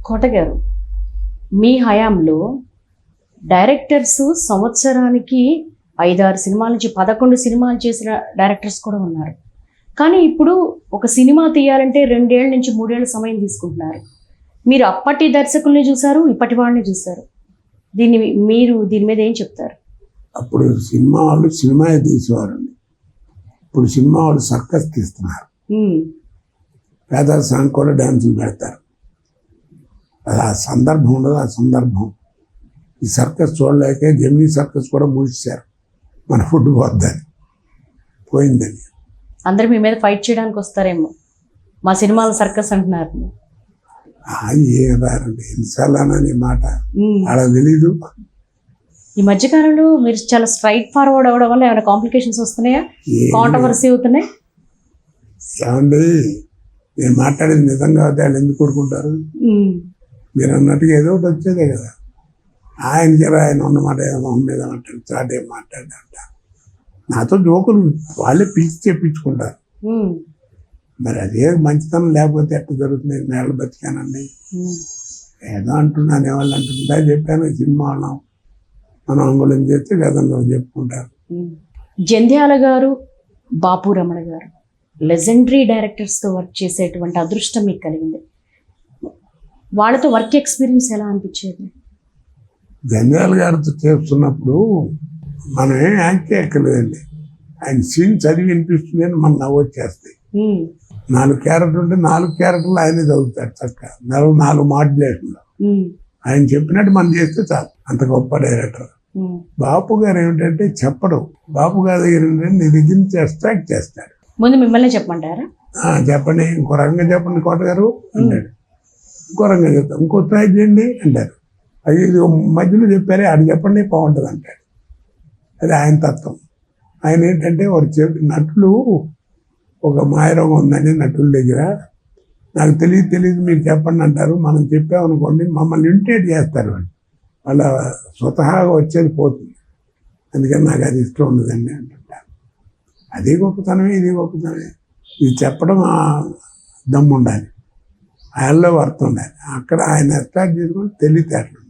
కోట గారు, మీ హయాంలో డైరెక్టర్స్ సంవత్సరానికి 5-6 సినిమాల నుంచి 11 సినిమాలు చేసిన డైరెక్టర్స్ కూడా ఉన్నారు. కానీ ఇప్పుడు ఒక సినిమా తీయాలంటే 2 ఏళ్ళ నుంచి 3 ఏళ్ళ సమయం తీసుకుంటున్నారు. మీరు అప్పటి దర్శకుల్ని చూశారు, ఇప్పటి వాళ్ళని చూశారు. మీరు దీని మీద ఏం చెప్తారు? అప్పుడు సినిమా వాళ్ళు సినిమా తీసేవారండి. ఇప్పుడు సినిమా వాళ్ళు సర్కస్ తీస్తున్నారు. పేద సాంగ్ కూడా డ్యాన్సులు పెడతారు. అది ఆ సందర్భం ఉండదు. ఆ సందర్భం ఈ సర్కస్ చూడలేక జమినీ సర్కస్ కూడా మూసేశారు. మన ఫుడ్ పోయిందని అందరూ మీ మీద ఫైట్ చేయడానికి వస్తారేమో, మా సినిమాలు సర్కస్ అంటున్నారు. ఏదారండి ఎన్నిసార్లు మాట అలా తెలీదు. ఈ మధ్యకాలంలో మీరు చాలా స్ట్రైట్ ఫార్వర్డ్ అవ్వడం వల్ల ఏమైనా కాంప్లికేషన్స్ వస్తున్నాయా, కాంట్రవర్సీ అవుతున్నాయి? ఏమండి, నేను మాట్లాడేది నిజంగా అయితే వాళ్ళు ఎందుకు కోరుకుంటారు? మీరు అన్నట్టుగా ఏదో ఒకటి వచ్చేదే కదా. ఆయన ఉన్నమాట మొహం మీద మాట్లాడు, చాట్ ఏం మాట్లాడంట. నాతో జోకులు వాళ్ళే పిలిచి చెప్పించుకుంటారు. మరి అదే మంచితనం లేకపోతే ఎట్లా జరుగుతుంది? నేల బతికానండి, ఏదో అంటున్నాను, వాళ్ళు అంటుందా చెప్పాను. సినిమా వాళ్ళం మనం అంగుళం చేస్తే గతంలో చెప్పుకుంటారు. జంధ్యాల గారు, బాపు రమణ గారు లెజెండరీ డైరెక్టర్స్తో వర్క్ చేసేటువంటి అదృష్టం మీకు కలిగింది. వాళ్ళతో వర్క్ ఎక్స్పీరియన్స్ ఎలా అనిపించేది? జంధ్యాల గారితో చేస్తున్నప్పుడు మనం ఏం యాక్ట్ ఎక్కలేదండి. ఆయన సీన్ చదివి వినిపిస్తుంది అని మనం నవ్వొచ్చేస్తాయి. 4 క్యారెక్టర్ ఉంటే 4 క్యారెక్టర్లు ఆయనే చదువుతాడు చక్కగా. 4 మాడ్యులేషన్లో ఆయన చెప్పినట్టు మనం చేస్తే చాలు. అంత గొప్ప డైరెక్టర్. బాపు గారు ఏమిటంటే చెప్పడం. బాపు గారి దగ్గర ఏంటంటే నీ దగ్గర నుంచి ఎక్స్ట్రాక్ట్ చేస్తాడు. ముందు మిమ్మల్ని చెప్పమంటారా? చెప్పండి, ఇంకో రకంగా చెప్పండి కోట గారు అంటాడు. ఇంకో రకంగా చెప్తాం, ఇంకో ట్రై చేయండి అంటారు. అది మధ్యలో చెప్పారే అది చెప్పండి బాగుంటుంది అంటాడు. అది ఆయన తత్వం. ఆయన ఏంటంటే వాడు నటులు ఒక మాయరోగం ఉందని నటుల దగ్గర, నాకు తెలియదు మీరు చెప్పండి అంటారు. మనం చెప్పామనుకోండి మమ్మల్ని ఇమిటేట్ చేస్తారు. వాళ్ళ స్వతహాగా వచ్చేది పోతుంది. అందుకని నాకు అది ఇష్టం ఉండదండి అంటుంటారు. అది గొప్పతనమే, ఇది గొప్పతనమే. ఇది చెప్పడం దమ్ము ఉండాలి, ఆయనలో వర్త్ ఉండాలి. అక్కడ ఆయన ఎస్టార్ట్ చేసుకొని తెలివితేటలు ఉండాలి.